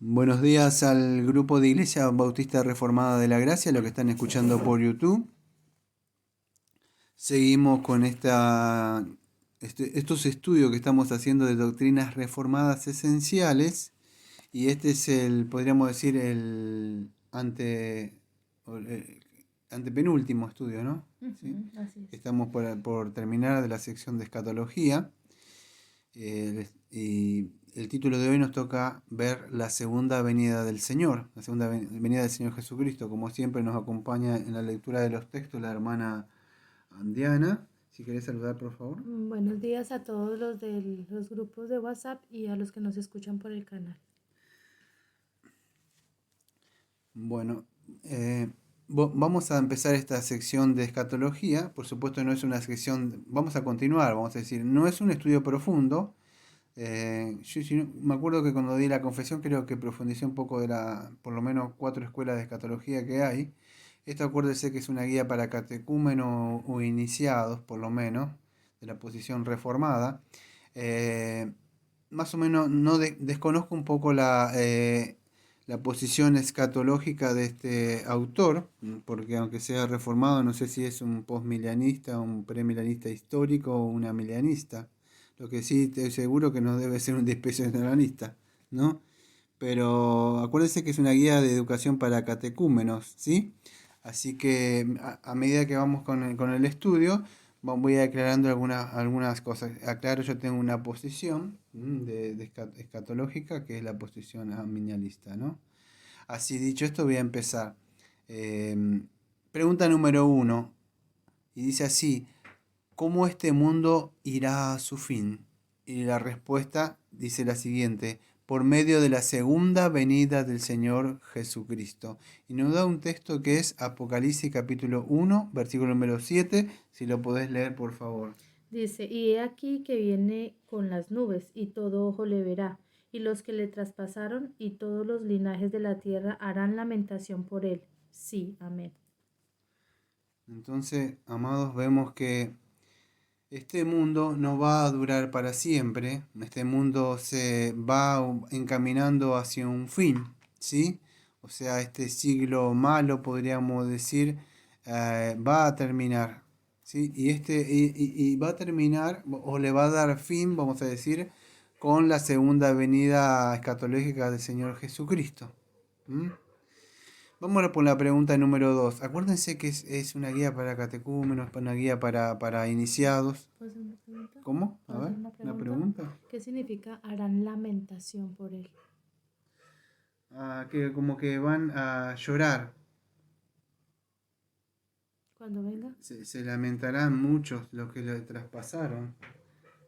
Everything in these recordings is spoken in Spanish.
Buenos días al grupo de Iglesia Bautista Reformada de la Gracia, lo que están escuchando por YouTube. Seguimos con estos estudios que estamos haciendo de doctrinas reformadas esenciales. Y este es podríamos decir, el antepenúltimo estudio, ¿no? ¿Sí? Así es. Estamos por terminar de la sección de escatología. Y el título de hoy nos toca ver la segunda venida del Señor, la segunda venida del Señor Jesucristo. Como siempre nos acompaña en la lectura de los textos la hermana Diana. Si querés saludar, por favor. Buenos días a todos los de los grupos de WhatsApp y a los que nos escuchan por el canal. Bueno, vamos a empezar esta sección de escatología. Por supuesto no es una sección, vamos a continuar, vamos a decir, no es un estudio profundo. Me acuerdo que cuando di la confesión creo que profundicé un poco por lo menos 4 escuelas de escatología que hay. Esto acuérdese que es una guía para catecúmenos o iniciados, por lo menos, de la posición reformada. Eh, Más o menos no desconozco un poco la posición escatológica de este autor, porque aunque sea reformado, no sé si es un postmilianista, un premilianista histórico o una milianista. Lo que sí estoy seguro que no debe ser un dispensacionalista, ¿no? Pero acuérdense que es una guía de educación para catecúmenos, ¿sí? Así que a medida que vamos con el estudio, voy aclarando algunas cosas. Aclaro, yo tengo una posición escatológica, que es la posición aminialista, ¿no? Así dicho esto, voy a empezar. Em, Pregunta número uno, y dice así: ¿cómo este mundo irá a su fin? Y la respuesta dice la siguiente: por medio de la segunda venida del Señor Jesucristo. Y nos da un texto que es Apocalipsis capítulo 1, versículo número 7, si lo podés leer, por favor. Dice, y he aquí que viene con las nubes, y todo ojo le verá, y los que le traspasaron, y todos los linajes de la tierra harán lamentación por él. Sí, amén. Entonces, amados, vemos que este mundo no va a durar para siempre. Este mundo se va encaminando hacia un fin, ¿sí? O sea, este siglo malo, podríamos decir, va a terminar, ¿sí? Y va a terminar, o le va a dar fin, vamos a decir, con la segunda venida escatológica del Señor Jesucristo. ¿Mm? Vamos por la pregunta número 2. Acuérdense que es una guía para catecúmenos, una guía para iniciados. ¿Puedo hacer una pregunta? ¿Cómo? A ¿Puedo ver, hacer una una pregunta? pregunta. ¿Qué significa harán lamentación por él? Que como que van a llorar. Cuando venga. Se lamentarán muchos los que le traspasaron.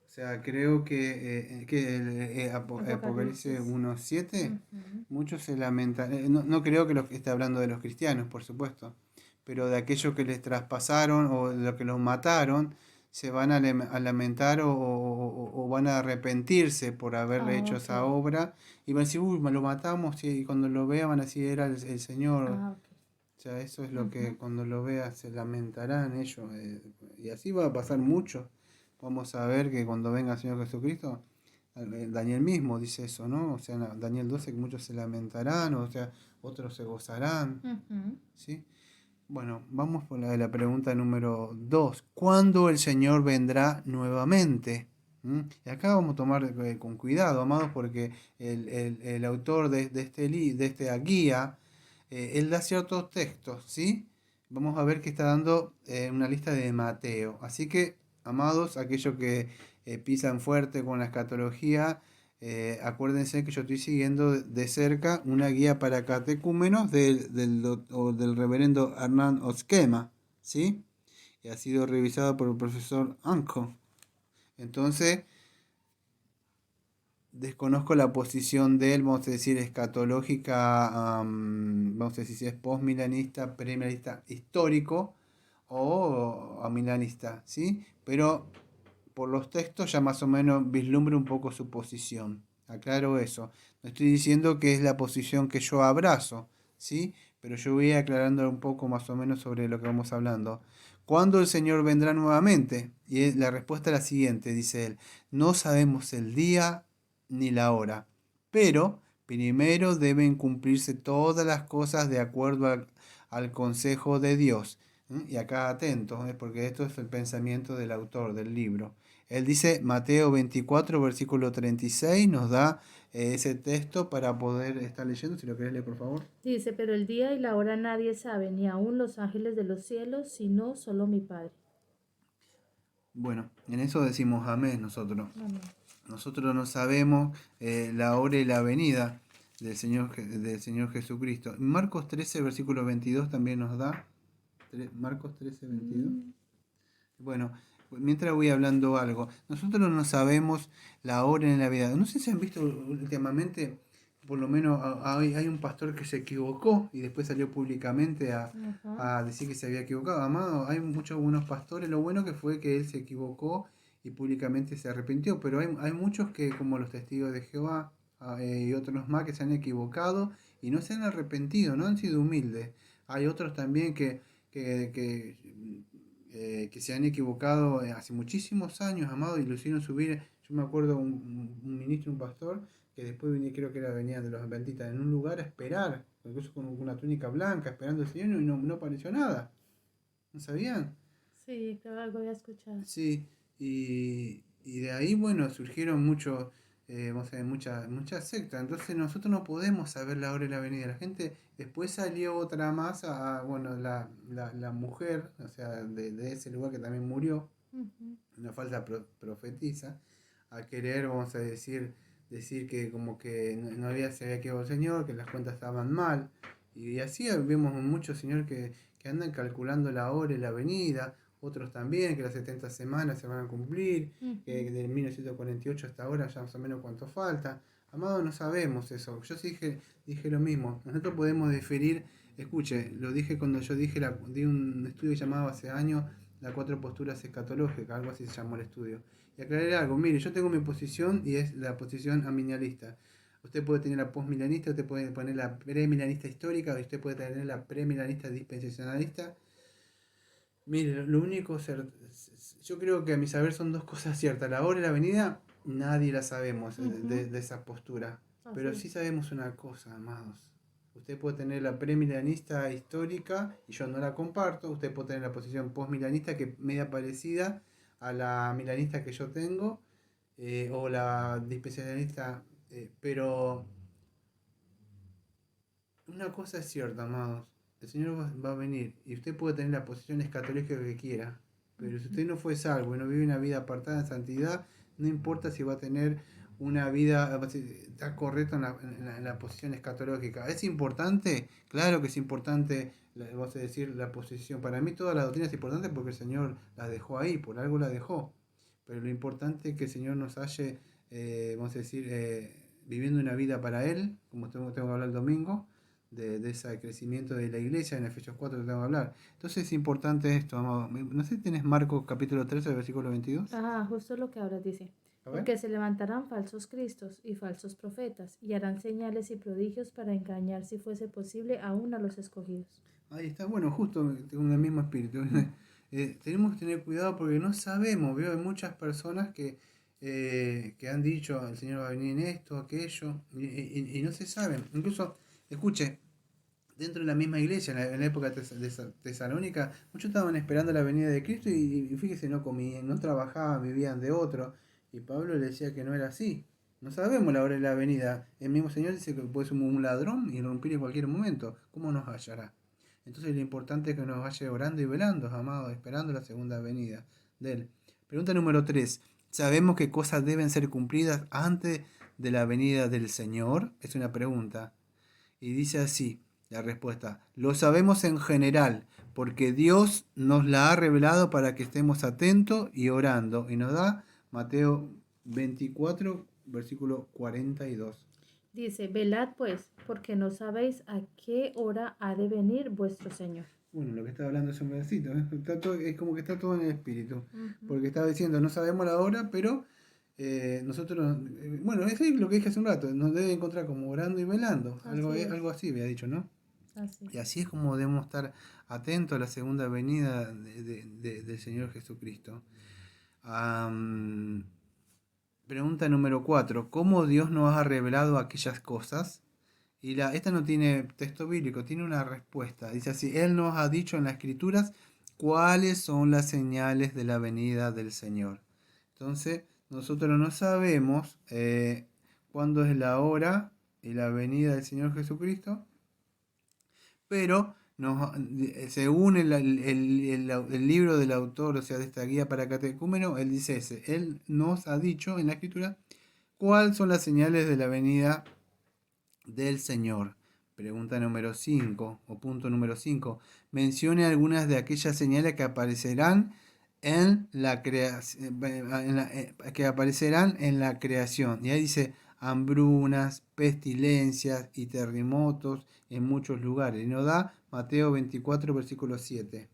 O sea, creo que Apocalipsis Apocalipsis. 1:7, Ujú. muchos se lamentan. No creo que esté hablando de los cristianos, por supuesto, pero de aquellos que les traspasaron o de los que los mataron, se van a lamentar o van a arrepentirse por haberle Ah, hecho ok. esa obra y van a decir, uy, lo matamos, y cuando lo vean van a decir, era el Señor. Ah, ok. O sea, eso es lo que Ujú. cuando lo veas se lamentarán ellos. Y así va a pasar mucho. Vamos a ver que cuando venga el Señor Jesucristo, Daniel mismo dice eso, ¿no? O sea, en Daniel 12 que muchos se lamentarán, o sea, otros se gozarán, Ujú. ¿sí? Bueno, vamos por la pregunta número 2. ¿Cuándo el Señor vendrá nuevamente? Y acá vamos a tomar con cuidado, amados, porque el autor de esta guía, él da ciertos textos, ¿sí? Vamos a ver que está dando una lista de Mateo. Así que, amados, aquellos que pisan fuerte con la escatología, acuérdense que yo estoy siguiendo de cerca una guía para catecúmenos del reverendo Hernán Oskema, ¿sí? Y ha sido revisado por el profesor Anko. Entonces, desconozco la posición de él, vamos a decir, escatológica, vamos a decir si es postmilanista, premilanista histórico o amilanista, ¿sí? Pero por los textos ya más o menos vislumbro un poco su posición. Aclaro eso. No estoy diciendo que es la posición que yo abrazo, ¿sí? Pero yo voy aclarando un poco más o menos sobre lo que vamos hablando. ¿Cuándo el Señor vendrá nuevamente? Y la respuesta es la siguiente, dice él. No sabemos el día ni la hora, pero Primero deben cumplirse todas las cosas de acuerdo al consejo de Dios. Y acá atentos, porque esto es el pensamiento del autor del libro. Él dice, Mateo 24, versículo 36, nos da ese texto para poder estar leyendo. Si lo querés leer, por favor. Dice, pero el día y la hora nadie sabe, ni aun los ángeles de los cielos, sino solo mi Padre. Bueno, en eso decimos amén nosotros. Amén. Nosotros no sabemos la hora y la venida del Señor Jesucristo. Marcos 13, versículo 22 también nos da. Marcos 13, 22. Bueno, mientras voy hablando algo, nosotros no sabemos la hora en la vida. No sé si han visto últimamente, por lo menos hay un pastor que se equivocó y después salió públicamente Ajá. a decir que se había equivocado. Amado, hay muchos buenos pastores, lo bueno que fue que él se equivocó y públicamente se arrepintió, pero hay muchos que, como los testigos de Jehová y otros más, que se han equivocado y no se han arrepentido, no han sido humildes. Hay otros también que se han equivocado hace muchísimos años, amado, y lo hicieron subir. Yo me acuerdo un ministro, un pastor, que después venía, creo que venía de los adventistas, en un lugar a esperar, incluso con una túnica blanca, esperando al Señor, y no apareció nada. ¿No sabían? Sí, creo algo había escuchado. Sí, y de ahí, bueno, surgieron vamos a ver, muchas sectas. Entonces nosotros no podemos saber la hora y la venida. La gente, después salió otra más, bueno, la mujer, o sea, de ese lugar que también murió, Ujú. una falsa profetisa, a querer, vamos a decir que como que se había quedado el Señor, que las cuentas estaban mal. Y así vemos muchos señores que andan calculando la hora y la venida, otros también, que las 70 semanas se van a cumplir, que Ujú. de 1948 hasta ahora ya más o menos cuánto falta. Amado, no sabemos eso. Yo sí dije lo mismo. Nosotros podemos diferir, escuche, lo dije cuando yo di un estudio llamado hace años las cuatro posturas escatológicas, algo así se llamó el estudio. Y aclaré algo, mire, yo tengo mi posición y es la posición amilenialista. Usted puede tener la postmilenista, usted puede poner la premilenista histórica, usted puede tener la premilenista dispensacionalista. Mire, lo único, yo creo que a mi saber son dos cosas ciertas. La hora y la venida, nadie la sabemos Ujú. de esa postura. Así Pero es. sí sabemos una cosa, amados. Usted puede tener la premilanista histórica y yo no la comparto. Usted puede tener la posición postmilanista que es media parecida a la milanista que yo tengo o la dispensacionalista. Pero una cosa es cierta, amados. El Señor va a venir y usted puede tener la posición escatológica que quiera. Pero si Ujú. usted no fue salvo y no vive una vida apartada en santidad, no importa si va a tener una vida, está correcto en la posición escatológica. ¿Es importante? Claro que es importante, vamos a decir, la posición. Para mí toda la doctrina es importante porque el Señor la dejó ahí, por algo la dejó. Pero lo importante es que el Señor nos halle, vamos a decir, viviendo una vida para Él, como tengo que hablar el domingo, de ese crecimiento de la iglesia, en Efesios 4 que tengo que hablar. Entonces es importante esto, amado. No sé si tenés Marcos capítulo 13, versículo 22. Ah, justo lo que ahora dice. A ver. Porque se levantarán falsos cristos y falsos profetas, y harán señales y prodigios para engañar, si fuese posible, aún a los escogidos. Ahí está, bueno, justo tengo el mismo espíritu. Mm. Tenemos que tener cuidado porque no sabemos, veo, hay muchas personas que han dicho el Señor va a venir en esto, aquello, y no se saben. Incluso, escuche, dentro de la misma iglesia, en la época de Tesalónica, muchos estaban esperando la venida de Cristo y fíjese, no comían, no trabajaban, vivían de otro. Y Pablo le decía que no era así. No sabemos la hora de la venida. El mismo Señor dice que puede ser un ladrón y irrumpir en cualquier momento. ¿Cómo nos hallará? Entonces lo importante es que nos vaya orando y velando, amados, esperando la segunda venida de Él. Pregunta número 3. ¿Sabemos qué cosas deben ser cumplidas antes de la venida del Señor? Es una pregunta. Y dice así la respuesta. Lo sabemos en general, porque Dios nos la ha revelado para que estemos atentos y orando. Y nos da Mateo 24, versículo 42. Dice, velad pues, porque no sabéis a qué hora ha de venir vuestro Señor. Bueno, lo que está hablando es un pedacito, ¿eh? Es como que está todo en el espíritu. Ujú. Porque estaba diciendo, no sabemos la hora, pero nosotros, bueno, eso es lo que dije hace un rato, nos debe encontrar como orando y velando. Así es, Algo así había dicho, ¿no? así Y es. así es como debemos estar atentos a la segunda venida del Señor Jesucristo. Am, Pregunta número 4. ¿Cómo Dios nos ha revelado aquellas cosas? Y esta no tiene texto bíblico, tiene una respuesta. Dice así, Él nos ha dicho en las Escrituras cuáles son las señales de la venida del Señor. Entonces, nosotros no sabemos cuándo es la hora y la venida del Señor Jesucristo, pero según el libro del autor, o sea, de esta guía para catecúmeno, él dice él nos ha dicho en la Escritura cuáles son las señales de la venida del Señor. Pregunta número 5 o punto número 5. Mencione algunas de aquellas señales que aparecerán en la creación, Y ahí dice hambrunas, pestilencias y terremotos en muchos lugares. Y nos da Mateo 24, versículo 7.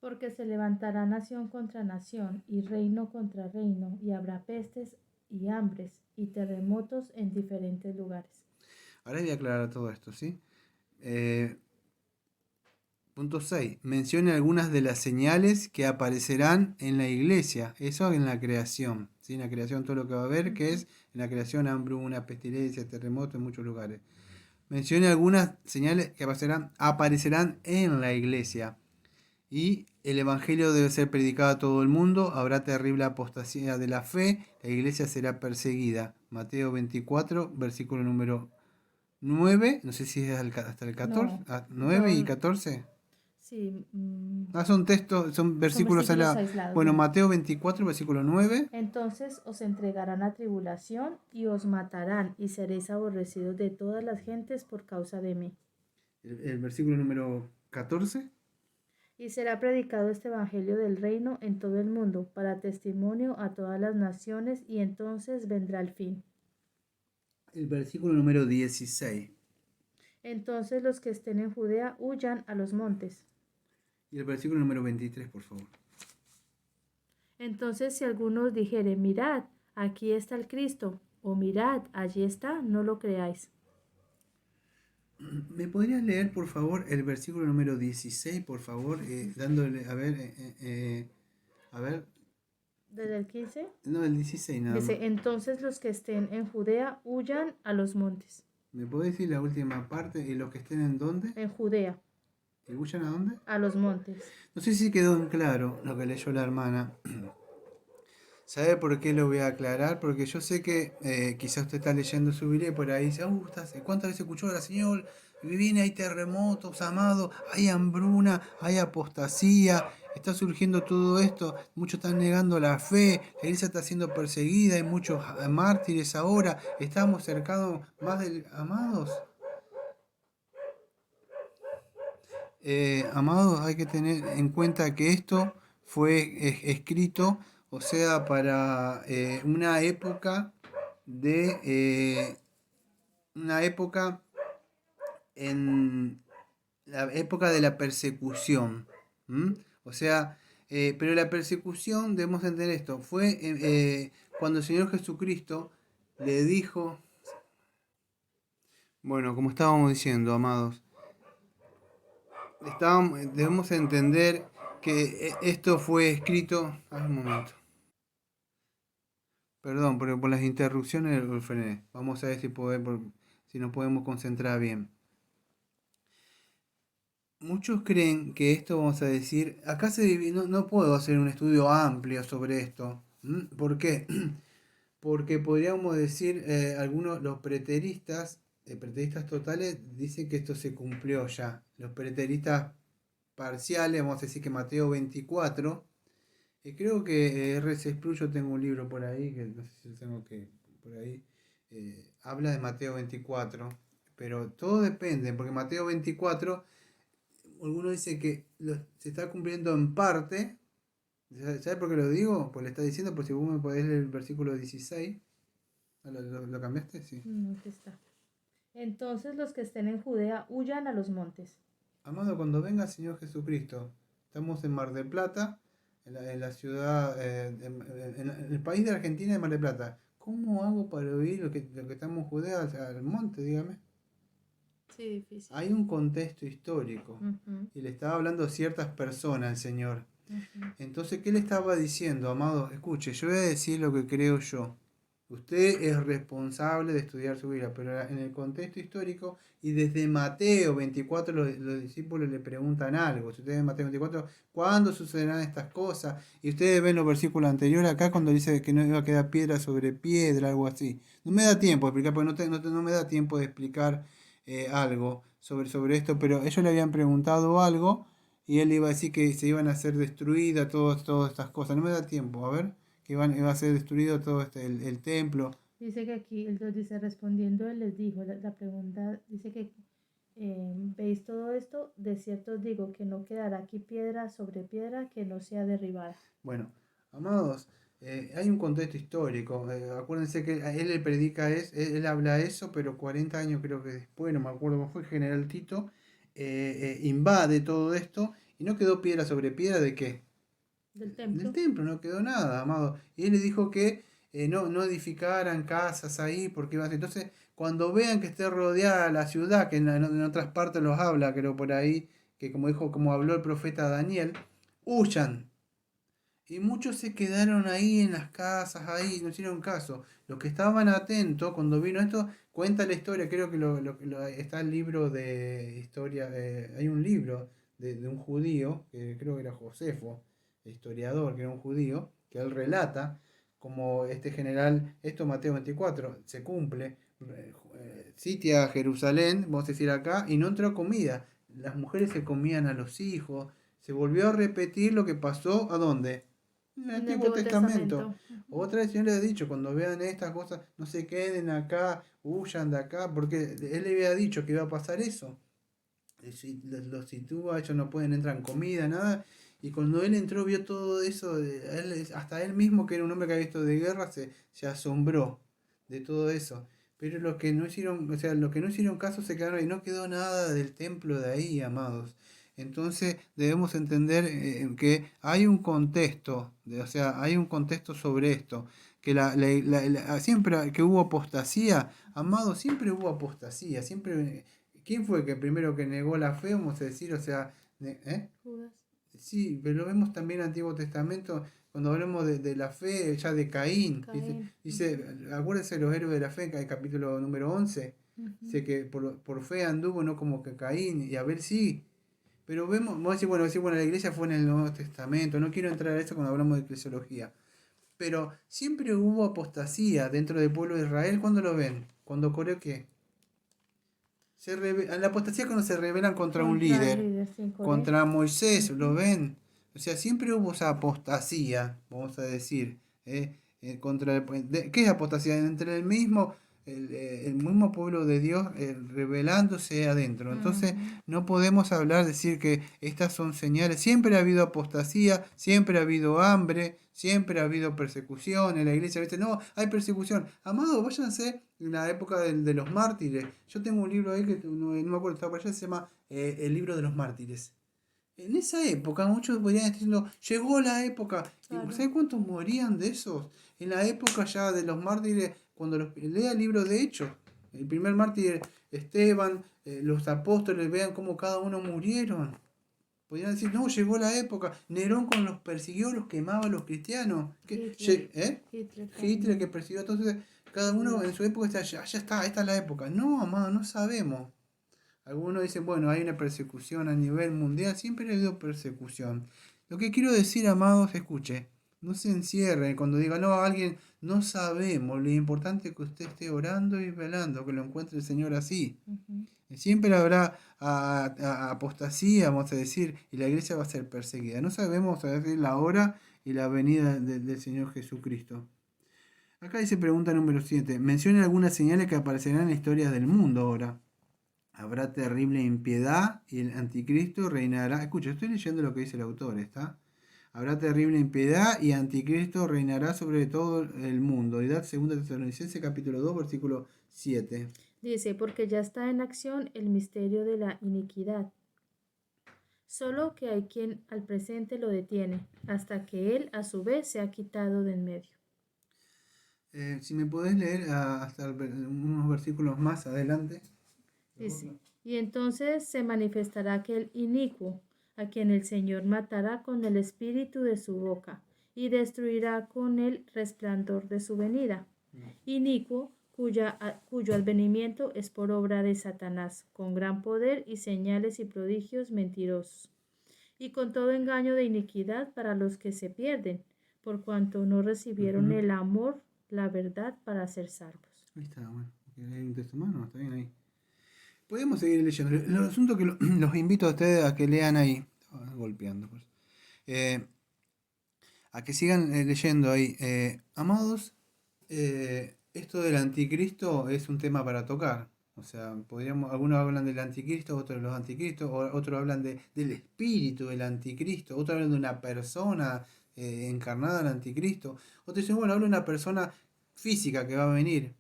Porque se levantará nación contra nación y reino contra reino, y habrá pestes y hambres y terremotos en diferentes lugares. Ahora voy a aclarar todo esto, ¿sí? Punto 6. Mencione algunas de las señales que aparecerán en la iglesia. Eso en la creación. ¿Sí? En la creación todo lo que va a haber, que es en la creación hambruna, pestilencia, terremoto en muchos lugares. Mencione algunas señales que aparecerán en la iglesia. Y el evangelio debe ser predicado a todo el mundo. Habrá terrible apostasía de la fe. La iglesia será perseguida. Mateo 24, versículo número 9. No sé si es hasta el 14. No, 9 y son, 14. sí, Son textos, son son versículos versículos aislados, Bueno, sí. Mateo 24, versículo 9. Entonces os entregarán a tribulación y os matarán y seréis aborrecidos de todas las gentes por causa de mí. El versículo número 14. Y será predicado este evangelio del reino en todo el mundo para testimonio a todas las naciones y entonces vendrá el fin. El versículo número 16. Entonces los que estén en Judea huyan a los montes. Y el versículo número 23, por favor. Entonces si alguno os dijere, mirad, aquí está el Cristo, o mirad, allí está, no lo creáis. ¿Me podrías leer, por favor, el versículo número 16, por favor? Dándole, a ver. Desde el 15 No, el 16 nada más. dice, entonces los que estén en Judea huyan a los montes. ¿Me podés decir la última parte? ¿Y los que estén en dónde? En Judea, ¿Y huyan a dónde? a los montes. No sé si quedó en claro lo que leyó la hermana. ¿Sabe por qué lo voy a aclarar? Porque yo sé que quizás usted está leyendo su Biblia y por ahí dice, ¿cuántas veces escuchó a la Señor? Viene, hay terremotos, amado, hay hambruna, hay apostasía, está surgiendo todo esto, muchos están negando la fe, la iglesia está siendo perseguida, hay muchos mártires ahora, estamos cercanos más del... Amados, amados, hay que tener en cuenta que esto fue escrito, o sea, para una época una época en la época de la persecución. O sea, pero la persecución, debemos entender esto, fue cuando el Señor Jesucristo le dijo, bueno, como estábamos diciendo, amados, debemos entender que esto fue escrito. Un momento. Perdón, por las interrupciones lo frené. Vamos a ver si nos podemos concentrar bien. Muchos creen que esto, vamos a decir, acá no puedo hacer un estudio amplio sobre esto. ¿Por qué? Porque podríamos decir, algunos, los preteristas totales, dicen que esto se cumplió ya. Los preteristas parciales, vamos a decir que Mateo 24, creo que R.C. Sproul, yo tengo un libro por ahí, que no sé si lo tengo por ahí, habla de Mateo 24, pero todo depende, porque Mateo 24, algunos dicen que se está cumpliendo en parte. ¿Sabes por qué lo digo? Pues le está diciendo, por si vos me podés leer el versículo 16. ¿Lo cambiaste? Sí. No, aquí está. Entonces los que estén en Judea huyan a los montes. Amado, cuando venga el Señor Jesucristo, estamos en Mar del Plata, en la ciudad, en el país de Argentina, de Mar del Plata. ¿Cómo hago para oír lo que estamos en Judea al monte, dígame? Sí, difícil. Hay un contexto histórico. Y le estaba hablando a ciertas personas el Señor. Entonces, ¿qué le estaba diciendo, amado? Escuche, yo voy a decir lo que creo yo. Usted es responsable de estudiar su Biblia, pero en el contexto histórico, y desde Mateo 24 los discípulos le preguntan algo. Si ustedes ven Mateo 24, ¿cuándo sucederán estas cosas? Y ustedes ven los versículos anteriores acá cuando dice que no iba a quedar piedra sobre piedra, algo así. No me da tiempo de explicar, porque no me da tiempo de explicar algo sobre esto, pero ellos le habían preguntado algo y él iba a decir que se iban a ser destruidas todas estas cosas. No me da tiempo, a ver que iba a ser destruido todo el templo. Dice que aquí, el 2 dice, respondiendo, él les dijo, la pregunta dice que ¿veis todo esto? De cierto os digo que no quedará aquí piedra sobre piedra que no sea derribada. Bueno, amados, hay un contexto histórico. Acuérdense que él le predica, él habla eso, pero 40 años creo que después, no me acuerdo cómo fue, el general Tito invade todo esto y no quedó piedra sobre piedra de qué. Del Del templo. templo, no quedó nada, amado. Y él le dijo que no edificaran casas ahí, porque iba a ser. Entonces, cuando vean que esté rodeada la ciudad, que en otras partes los habla, creo por ahí, que como dijo, como habló el profeta Daniel, huyan. Y muchos se quedaron ahí en las casas, ahí, no hicieron caso. Los que estaban atentos, cuando vino esto, cuenta la historia, creo que está el libro de historia, hay un libro de un judío, que creo que era Josefo, historiador, que era un judío, que él relata como este general, esto Mateo 24, se cumple, sitia Jerusalén, vamos a decir acá, y no entró comida. Las mujeres se comían a los hijos. Se volvió a repetir lo que pasó, ¿a dónde? En el En el Antiguo Antiguo Testamento. Testamento. Ujú. Otra vez el Señor le ha dicho, cuando vean estas cosas, no se queden acá, huyan de acá, porque Él le había dicho que iba a pasar eso. Si los sitúa, ellos no pueden entrar en comida, nada. Y cuando él entró, vio todo eso, hasta él mismo, que era un hombre que había visto de guerra, se asombró de todo eso. Pero los que no hicieron, o sea, los que no hicieron caso se quedaron y no quedó nada del templo de ahí, amados. Entonces debemos entender que hay un contexto, o sea, hay un contexto sobre esto, que siempre que hubo apostasía, amados, siempre hubo apostasía, siempre. ¿Quién fue que primero que negó la fe, vamos a decir? O sea, Judas. sí, pero lo vemos también en el Antiguo Testamento, cuando hablamos de la fe, ya de Caín. Caín. Dice, acuérdense de los héroes de la fe, en el capítulo número 11. Ujú. Dice que por fe anduvo, no como que Caín, y Abel sí. Pero vamos a decir, bueno, la iglesia fue en el Nuevo Testamento. No quiero entrar a eso cuando hablamos de eclesiología. Pero siempre hubo apostasía dentro del pueblo de Israel. ¿Cuándo lo ven? Cuando Coreo, ¿qué? En la apostasía cuando se rebelan contra un Contra el líder, líder sin Coré. contra Moisés, ¿lo Ujú. ven? O sea, siempre hubo esa apostasía, vamos a decir, ¿qué es apostasía? Entre el mismo pueblo de Dios rebelándose adentro. Entonces, Ujú. no podemos hablar, decir que estas son señales. Siempre ha habido apostasía, siempre ha habido hambre, siempre ha habido persecución. En la iglesia, ¿viste? No, hay persecución. Amado, váyanse en la época de los mártires. Yo tengo un libro ahí que no me acuerdo, está por allá, se llama El libro de los mártires. En esa época, muchos podrían estar diciendo, llegó la época. Claro. ¿Sabes cuántos morían de esos? En la época ya de los mártires, cuando lea el libro de Hechos, el primer mártir Esteban, los apóstoles, vean cómo cada uno murieron. Podrían decir, no, llegó la época. Nerón con los persiguió, los quemaba a los cristianos. Hitler. ¿Eh? Hitler Hitler también. que persiguió. Entonces, cada uno en Judas. su época está, ya está, esta es la época. No, amado, no sabemos. Algunos dicen, bueno, hay una persecución a nivel mundial, siempre ha habido persecución. Lo que quiero decir, amados, escuche, no se encierren cuando diga, no, alguien, no sabemos, lo importante es que usted esté orando y velando, que lo encuentre el Señor así. Ujú. Siempre habrá apostasía, vamos a decir, y la iglesia va a ser perseguida. No sabemos, a decir, la hora y la venida del Señor Jesucristo. Acá dice pregunta número 7. Menciona algunas señales que aparecerán en la historia del mundo ahora. Habrá terrible impiedad y el anticristo reinará. Escucha, estoy leyendo lo que dice el autor, ¿está? Habrá terrible impiedad y anticristo reinará sobre todo el mundo. Y da 2 Tesalonicenses capítulo 2 versículo 7. Dice, porque ya está en acción el misterio de la iniquidad. Solo que hay quien al presente lo detiene, hasta que él a su vez se ha quitado de en medio. Si me podés leer hasta unos versículos más adelante. Dice, y entonces se manifestará aquel inicuo, a quien el Señor matará con el espíritu de su boca, y destruirá con el resplandor de su venida. inicuo, cuyo advenimiento es por obra de Satanás, con gran poder y señales y prodigios mentirosos, y con todo engaño de iniquidad para los que se pierden, por cuanto no recibieron Ujú. el amor, la verdad, para ser salvos. Ahí está, bueno, porque hay un texto más, no, está bien ahí. Podemos seguir leyendo. El asunto que los invito a ustedes a que lean ahí. Golpeando, pues. Eh, a que sigan leyendo ahí. Amados, esto del anticristo es un tema para tocar. O sea, algunos hablan del anticristo, otros de los anticristos, otros hablan del espíritu del anticristo, otros hablan de una persona encarnada del anticristo, otros dicen, bueno, habla de una persona física que va a venir.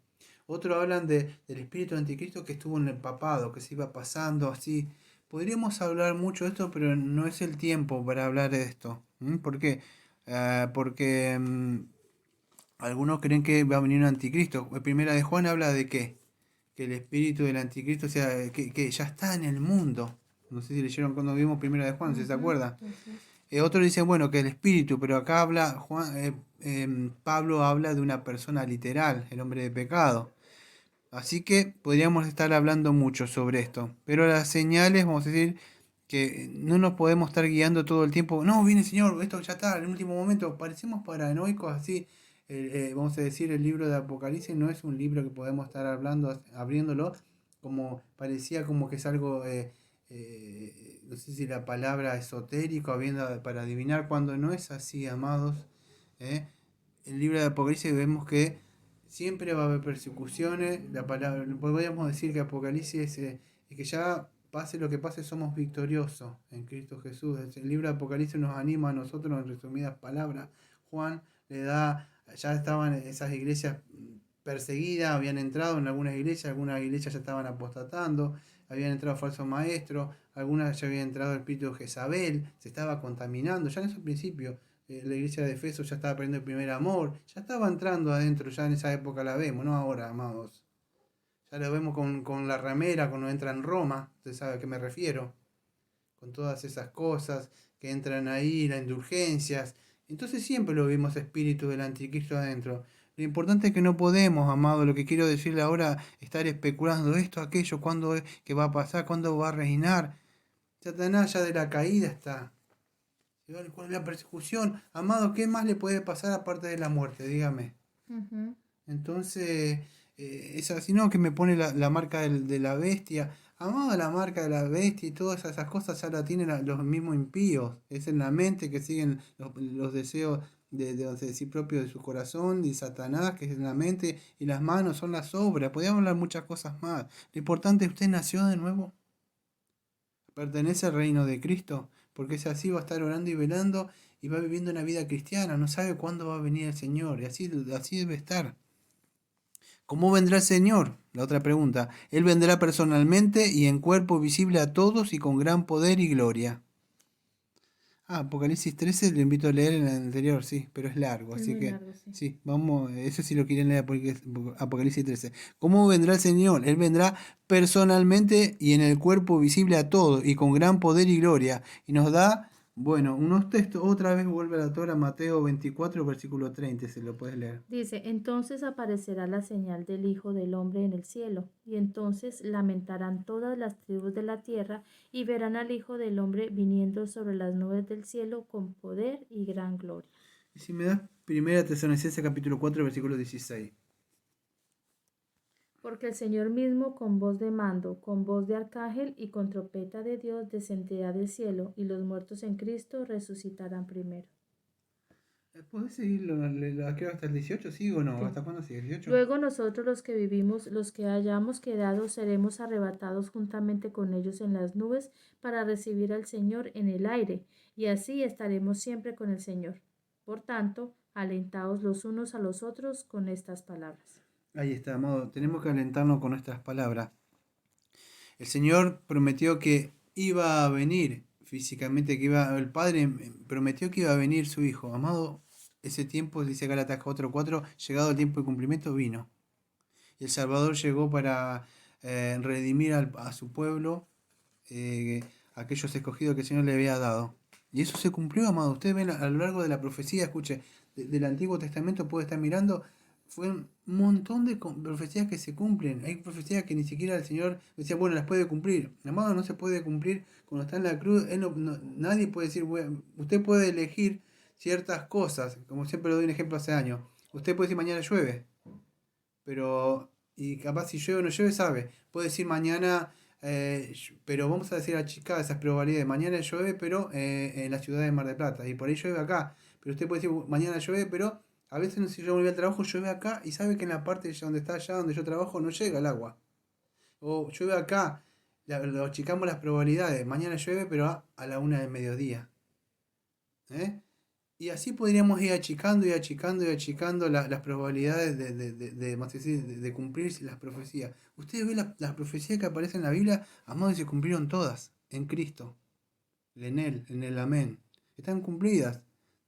Otros hablan del espíritu del anticristo que estuvo en el papado, que se iba pasando así. Podríamos hablar mucho de esto, pero no es el tiempo para hablar de esto. ¿Por qué? Porque algunos creen que va a venir un anticristo. Primera de Juan habla de qué? Que el espíritu del anticristo, o sea, que ya está en el mundo. No sé si leyeron cuando vimos Primera de Juan, si se Ujú, acuerdan. así es. Otros dicen, bueno, que el espíritu, pero acá habla, Pablo habla de una persona literal, el hombre de pecado. Así que podríamos estar hablando mucho sobre esto. Pero las señales, vamos a decir, que no nos podemos estar guiando todo el tiempo. No, viene el Señor, esto ya está, en el último momento. Parecemos paranoicos así. Vamos a decir, el libro de Apocalipsis no es un libro que podemos estar hablando, abriéndolo, como parecía como que es algo, no sé si la palabra esotérico, habiendo, para adivinar cuando no es así, amados. ¿eh? El libro de Apocalipsis vemos que siempre va a haber persecuciones. La palabra, podríamos decir que Apocalipsis es que ya pase lo que pase, somos victoriosos en Cristo Jesús. El libro de Apocalipsis nos anima a nosotros, en resumidas palabras. Juan le da, ya estaban esas iglesias perseguidas, habían entrado en algunas iglesias ya estaban apostatando, habían entrado falsos maestros, algunas ya había entrado el espíritu de Jezabel, se estaba contaminando, ya en esos principios la iglesia de Efeso ya estaba perdiendo el primer amor, ya estaba entrando adentro, ya en esa época la vemos, no ahora, amados. Ya lo vemos con la ramera cuando entra en Roma, usted sabe a qué me refiero, con todas esas cosas que entran ahí, las indulgencias. Entonces siempre lo vimos espíritu del anticristo adentro. Lo importante es que no podemos, amado, lo que quiero decirle ahora, estar especulando esto, aquello, cuándo es que va a pasar, cuándo va a reinar. Satanás ya de la caída está. ¿Cuál es la persecución? Amado, ¿qué más le puede pasar aparte de la muerte? Dígame. Ujú. Entonces, es así, no, que me pone la marca de la bestia. Amado, la marca de la bestia y todas esas cosas ya la tienen los mismos impíos. Es en la mente que siguen los deseos vamos a decir, propios de su corazón y Satanás, que es en la mente, y las manos son las obras. Podríamos hablar muchas cosas más. Lo importante es que usted nació de nuevo, pertenece al reino de Cristo, porque es así, va a estar orando y velando y va viviendo una vida cristiana, no sabe cuándo va a venir el Señor, y así debe estar. ¿Cómo vendrá el Señor? La otra pregunta. Él vendrá personalmente y en cuerpo visible a todos y con gran poder y gloria. Apocalipsis 13 lo invito a leer en el anterior, sí, pero es largo, Es así muy que largo, sí. sí, vamos, eso sí lo quieren leer, Apocalipsis 13. ¿Cómo vendrá el Señor? Él vendrá personalmente y en el cuerpo visible a todos y con gran poder y gloria. Y nos da, bueno, unos textos, otra vez vuelve a la Torah, Mateo 24, versículo 30, se lo puedes leer. Dice, entonces aparecerá la señal del Hijo del Hombre en el cielo, y entonces lamentarán todas las tribus de la tierra, y verán al Hijo del Hombre viniendo sobre las nubes del cielo con poder y gran gloria. Y si me das primera Tesalonicenses capítulo 4, versículo 16. Porque el Señor mismo con voz de mando, con voz de arcángel y con trompeta de Dios descenderá del cielo, y los muertos en Cristo resucitarán primero. ¿Puedes seguirlo? Creo hasta el 18, ¿sí o no? Sí. ¿Hasta cuándo sigue? ¿18? Luego nosotros los que vivimos, los que hayamos quedado, seremos arrebatados juntamente con ellos en las nubes para recibir al Señor en el aire, y así estaremos siempre con el Señor. Por tanto, alentaos los unos a los otros con estas palabras. Ahí está, amado. Tenemos que alentarnos con nuestras palabras. El Señor prometió que iba a venir físicamente, el Padre prometió que iba a venir su Hijo. Amado, ese tiempo, dice Gálatas 4:4, llegado el tiempo de cumplimiento, vino. Y el Salvador llegó para redimir a su pueblo, aquellos escogidos que el Señor le había dado. Y eso se cumplió, amado. Ustedes ven a lo largo de la profecía, escuche, del Antiguo Testamento puede estar mirando, fue un montón de profecías que se cumplen. Hay profecías que ni siquiera el Señor decía, bueno, las puede cumplir. Amado, no se puede cumplir cuando está en la cruz. Nadie puede decir, bueno, usted puede elegir ciertas cosas, como siempre lo doy un ejemplo hace años. Usted puede decir mañana llueve, pero, y capaz si llueve o no llueve, sabe. Puede decir mañana, pero vamos a decir a Chicago esas probabilidades. Mañana llueve, pero en la ciudad de Mar del Plata, y por ahí llueve acá. Pero usted puede decir, mañana llueve, pero a veces si yo volví al trabajo, llueve acá, y sabe que en la parte donde está allá, donde yo trabajo, no llega el agua. O llueve acá, lo achicamos las probabilidades. Mañana llueve, pero a la 1 del mediodía. ¿Eh? Y así podríamos ir achicando y achicando y achicando las probabilidades vamos a decir, de cumplir las profecías. Ustedes ven las profecías que aparecen en la Biblia, amados, y se cumplieron todas en Cristo, en el Amén. Están cumplidas.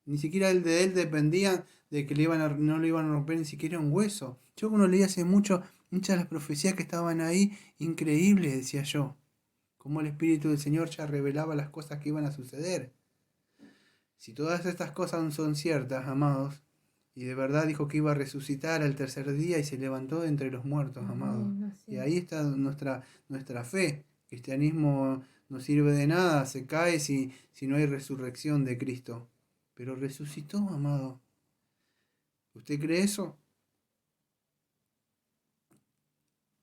Ni siquiera el de él dependían de que no le iban a romper ni siquiera un hueso. Yo cuando leí hace mucho, muchas de las profecías que estaban ahí, increíbles, decía yo. Como el Espíritu del Señor ya revelaba las cosas que iban a suceder. Si todas estas cosas son ciertas, amados, y de verdad dijo que iba a resucitar al tercer día y se levantó de entre los muertos, amados. Amén, así Y es. ahí está nuestra fe. El cristianismo no sirve de nada, se cae si no hay resurrección de Cristo. Pero resucitó, amado. ¿Usted cree eso?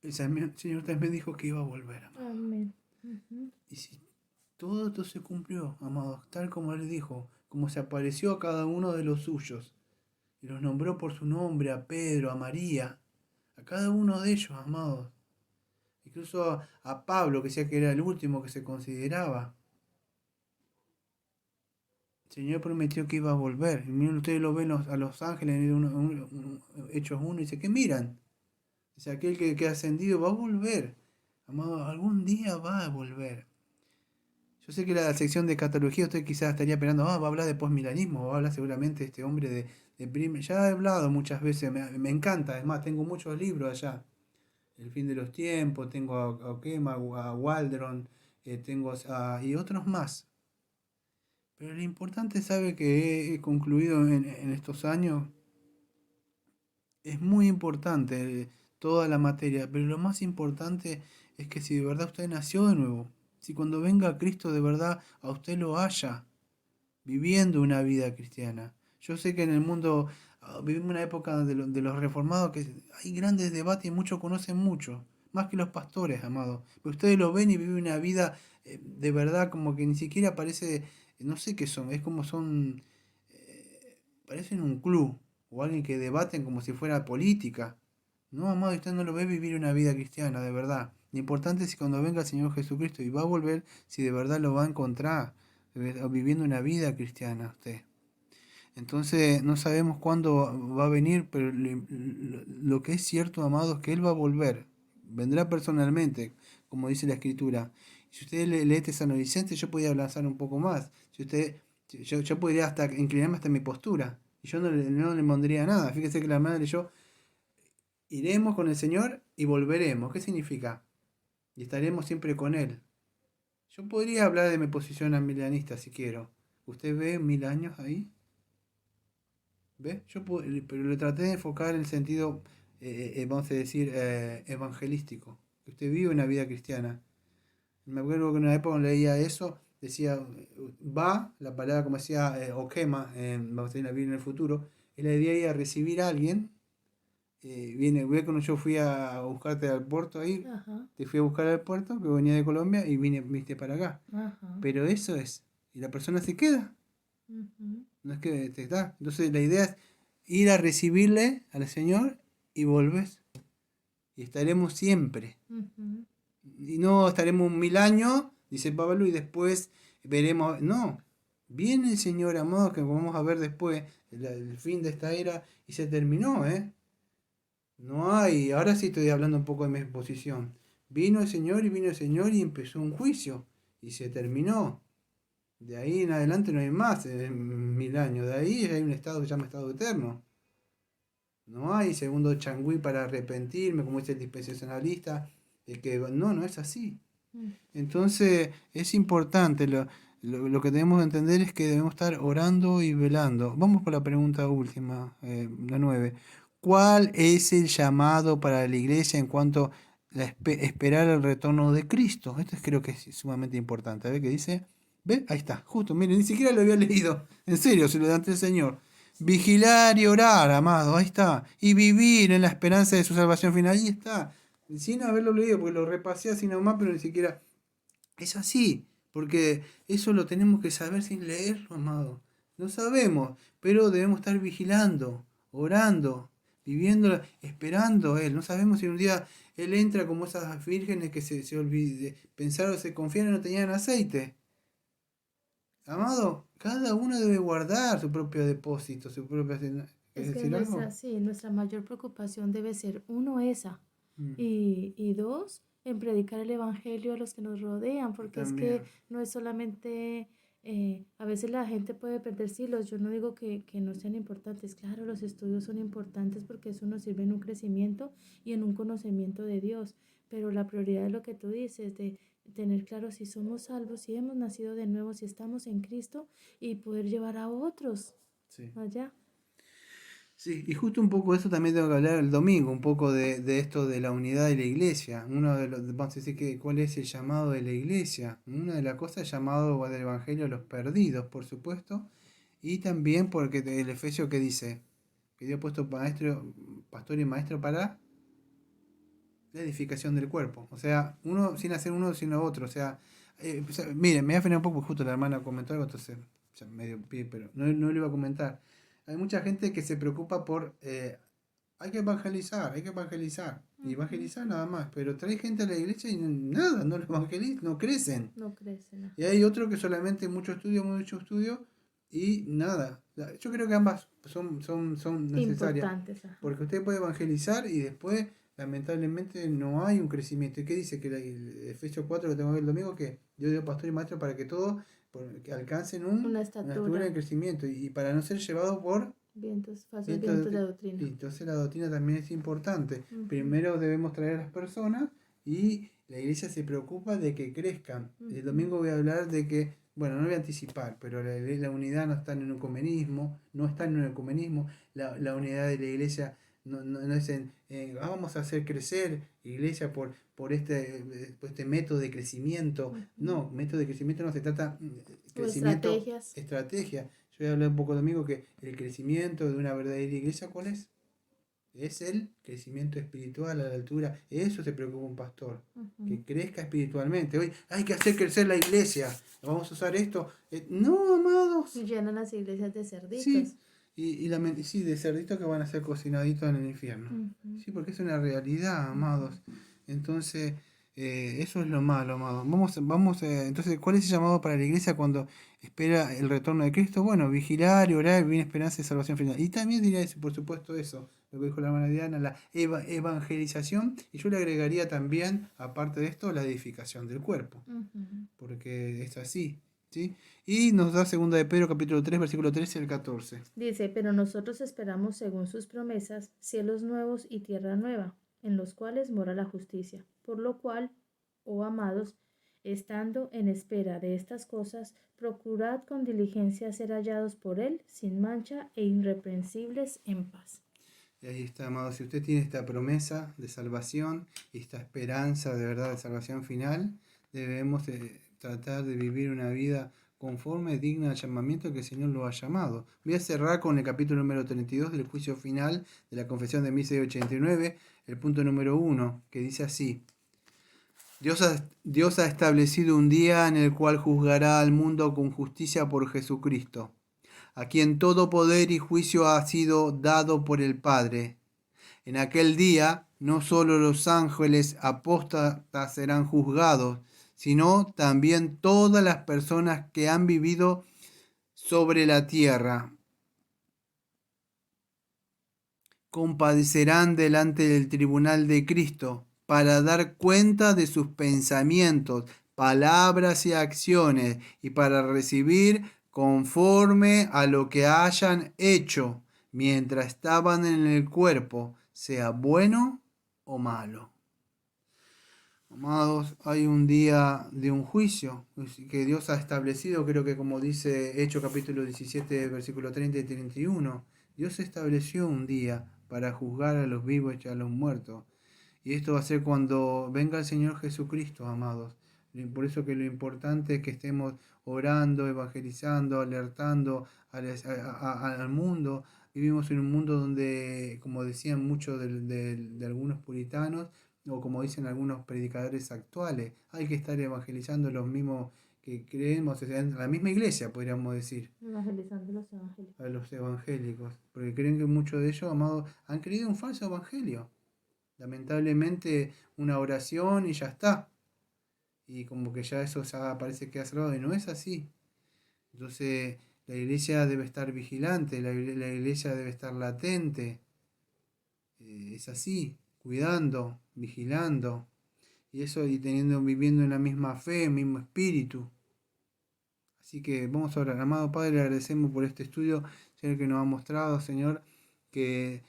El Señor también dijo que iba a volver, amado. Amén. Ujú. Y si todo esto se cumplió, amados, tal como Él dijo, como se apareció a cada uno de los suyos, y los nombró por su nombre, a Pedro, a María, a cada uno de ellos, amados. Incluso a Pablo, que decía que era el último que se consideraba. El Señor prometió que iba a volver. Y miren, ustedes lo ven a los ángeles en Hechos 1 y dice que miran. Dice, aquel que ha ascendido va a volver. Amado, algún día va a volver. Yo sé que la sección de catología usted quizás estaría esperando, va a hablar de posmilanismo, va a hablar seguramente este hombre Ya he hablado muchas veces, me encanta, además tengo muchos libros allá. El fin de los tiempos, tengo a Okema, a Waldron, y otros más. Pero lo importante, sabe que he concluido en estos años, es muy importante toda la materia, pero lo más importante es que si de verdad usted nació de nuevo, si cuando venga Cristo de verdad a usted lo haya viviendo una vida cristiana. Yo sé que en el mundo vivimos una época de los reformados que hay grandes debates y muchos conocen mucho, más que los pastores, amados. Pero ustedes lo ven y viven una vida de verdad como que ni siquiera parece, no sé qué son, es como son, parecen un club o alguien que debaten como si fuera política. No, amado, usted no lo ve vivir una vida cristiana, de verdad. Lo importante es que cuando venga el Señor Jesucristo y va a volver, si de verdad lo va a encontrar viviendo una vida cristiana usted. Entonces no sabemos cuándo va a venir, pero lo que es cierto, amado, es que Él va a volver. Vendrá personalmente, como dice la Escritura. Si usted lee Tesalonicenses, yo podría avanzar un poco más. Si usted, yo podría hasta inclinarme hasta mi postura. Y yo no le pondría nada. Fíjese que la madre leyó, iremos con el Señor y volveremos. ¿Qué significa? Y estaremos siempre con Él. Yo podría hablar de mi posición amilanista si quiero. ¿Usted ve 1000 años ahí? ¿Ve? Pero lo traté de enfocar en el sentido, vamos a decir, evangelístico. Que usted vive una vida cristiana. Me acuerdo que en una época cuando leía eso, decía, va, la palabra como decía, okema, vamos a decir la Biblia en el futuro, es la idea de ir a recibir a alguien. Ve cuando yo fui a buscarte al puerto ahí, Ajá, te fui a buscar al puerto, que venía de Colombia, y viste para acá. ajá. Pero eso es, y la persona se queda, Ujú, no es que te da. Entonces la idea es ir a recibirle al Señor y volver. Y estaremos siempre. ujú. Y no estaremos 1000 años, dice Pablo, y después veremos. No, viene el Señor, amado, que vamos a ver después, el fin de esta era, y se terminó, ¿eh? No hay, ahora sí estoy hablando un poco de mi posición. Vino el Señor y empezó un juicio, y se terminó. De ahí en adelante no hay más, 1000 años. De ahí hay un estado que se llama estado eterno. No hay segundo changüí para arrepentirme, como dice el dispensacionalista. No es así. Mm. Entonces es importante, lo que debemos entender es que debemos estar orando y velando. Vamos por la pregunta última, la 9. ¿Cuál es el llamado para la iglesia en cuanto a esperar el retorno de Cristo? Esto creo que es sumamente importante. A ver qué dice. ¿Ve? Ahí está, justo, miren, ni siquiera lo había leído. En serio, se lo ante el Señor. Vigilar y orar, amado, ahí está. Y vivir en la esperanza de su salvación final. Ahí está. Sin haberlo leído, porque lo repasé así nomás, pero ni siquiera. Es así, porque eso lo tenemos que saber sin leerlo, amado. No sabemos, pero debemos estar vigilando, orando, viviendo, esperando a Él. No sabemos si un día Él entra como esas vírgenes que se olvide, pensaron, se confiaron y no tenían aceite. Amado, cada uno debe guardar su propio depósito, su propia... ¿Quieres Es que decir algo? nuestra mayor preocupación debe ser, uno, esa, Mm, y dos, en predicar el Evangelio a los que nos rodean, porque es que también. no es solamente, a veces la gente puede perder silos, yo no digo que no sean importantes, claro, los estudios son importantes porque eso nos sirve en un crecimiento y en un conocimiento de Dios, pero la prioridad es lo que tú dices, de tener claro si somos salvos, si hemos nacido de nuevo, si estamos en Cristo y poder llevar a otros Sí. allá. Sí, y justo un poco de eso también tengo que hablar el domingo, un poco de esto de la unidad de la iglesia. Uno de los, vamos a decir que cuál es el llamado de la iglesia. Una de las cosas es llamado del Evangelio a los perdidos, por supuesto, y también porque el Efesio que dice que Dios ha puesto maestro, pastor y maestro para la edificación del cuerpo. O sea, uno sin hacer uno sino otro. O sea, miren, me voy a frenar un poco, porque justo la hermana comentó algo, entonces ya medio pie, pero no lo iba a comentar. Hay mucha gente que se preocupa por hay que evangelizar, hay que evangelizar. Y Ujú. evangelizar nada más, pero trae gente a la iglesia y nada, no lo evangelizan, no crecen. No crecen, Y ajá. hay otro que solamente mucho estudio y nada. Yo creo que ambas son necesarias. Importantes, ajá. Porque usted puede evangelizar y después, lamentablemente, no hay un crecimiento. ¿Y qué dice? Que el Efesios 4 lo tengo que ver el domingo, que Dios dio pastor y maestro para que todos que alcancen Una una estatura estatura, de crecimiento y para no ser llevado por falsos vientos de vientos de y doctrina. entonces la doctrina también es importante. Ujú, Primero debemos traer a las personas y la iglesia se preocupa de que crezcan. El ujú. domingo voy a hablar de que, bueno, no voy a anticipar, pero la unidad no está en un ecumenismo, no está en un ecumenismo. La unidad de la iglesia no es vamos a hacer crecer iglesia por este método de crecimiento. Ujú. No, método de crecimiento no se trata O crecimiento, estrategias. estrategia. Yo voy a hablar un poco domingo que el crecimiento de una verdadera iglesia, ¿cuál es? Es el crecimiento espiritual a la altura. Eso se preocupa un pastor. Ujú. Que crezca espiritualmente. Hoy hay que hacer crecer la iglesia. Vamos a usar esto. No, amados. Y llenan las iglesias de Sí. cerditos. Sí, de cerditos que van a ser cocinaditos en el infierno. Ujú, Sí, porque es una realidad, ujú. amados. Entonces, eso es lo malo, amados. Entonces, ¿cuál es el llamado para la iglesia cuando espera el retorno de Cristo? Bueno, vigilar y orar, vivir en esperanza y salvación final. Y también diría, por supuesto, eso, lo que dijo la hermana Diana, la evangelización. Y yo le agregaría también, aparte de esto, la edificación del cuerpo. Ujú. Porque es así, ¿sí? Y nos da segunda de Pedro, capítulo 3 versículo 13 al 14. Dice, pero nosotros esperamos según sus promesas cielos nuevos y tierra nueva, en los cuales mora la justicia. Por lo cual, oh amados, estando en espera de estas cosas, procurad con diligencia ser hallados por él sin mancha e irreprensibles en paz. Y ahí está, amado. Si usted tiene esta promesa de salvación y esta esperanza de verdad de salvación final, debemos tratar de vivir una vida conforme, digna del llamamiento que el Señor lo ha llamado. Voy a cerrar con el capítulo número 32 del juicio final de la confesión de 1689, el punto número 1, que dice así. Dios ha establecido un día en el cual juzgará al mundo con justicia por Jesucristo, a quien todo poder y juicio ha sido dado por el Padre. En aquel día no solo los ángeles apóstatas serán juzgados, sino también todas las personas que han vivido sobre la tierra. Compadecerán delante del tribunal de Cristo para dar cuenta de sus pensamientos, palabras y acciones y para recibir conforme a lo que hayan hecho mientras estaban en el cuerpo, sea bueno o malo. Amados, hay un día de un juicio que Dios ha establecido, creo que como dice Hechos capítulo 17, versículo 30 y 31. Dios estableció un día para juzgar a los vivos y a los muertos. Y esto va a ser cuando venga el Señor Jesucristo, amados. Por eso que lo importante es que estemos orando, evangelizando, alertando al mundo. Vivimos en un mundo donde, como decían muchos de algunos puritanos, o como dicen algunos predicadores actuales, hay que estar evangelizando los mismos que creemos, en la misma iglesia, podríamos decir, Evangelizando los evangélicos. a los evangélicos, porque creen que muchos de ellos, amados, han creído un falso evangelio. Lamentablemente una oración y ya está. Y como que ya eso ya parece que ha cerrado y no es así. Entonces la iglesia debe estar vigilante, la iglesia debe estar latente. Es así, cuidando, vigilando. Y eso y teniendo, viviendo en la misma fe, el mismo espíritu. Así que vamos a orar. Amado Padre, le agradecemos por este estudio, Señor, que nos ha mostrado, Señor, que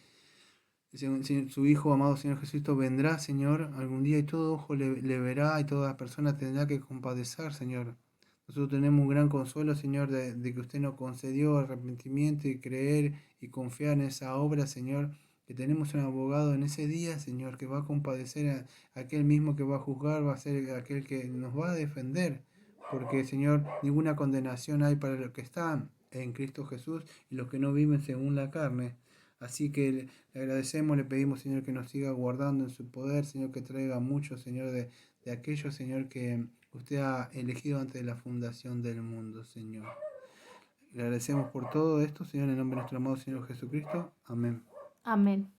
su Hijo, amado Señor Jesucristo, vendrá, Señor, algún día y todo ojo le verá y toda persona tendrá que compadecer, Señor. Nosotros tenemos un gran consuelo, Señor, de que usted nos concedió arrepentimiento y creer y confiar en esa obra, Señor, que tenemos un abogado en ese día, Señor, que va a compadecer a aquel mismo que va a juzgar, va a ser aquel que nos va a defender. Porque, Señor, ninguna condenación hay para los que están en Cristo Jesús y los que no viven según la carne. Así que le agradecemos, le pedimos, Señor, que nos siga guardando en su poder, Señor, que traiga mucho, Señor, de aquellos, Señor, que usted ha elegido antes de la fundación del mundo, Señor. Le agradecemos por todo esto, Señor, en el nombre de nuestro amado Señor Jesucristo. Amén. Amén.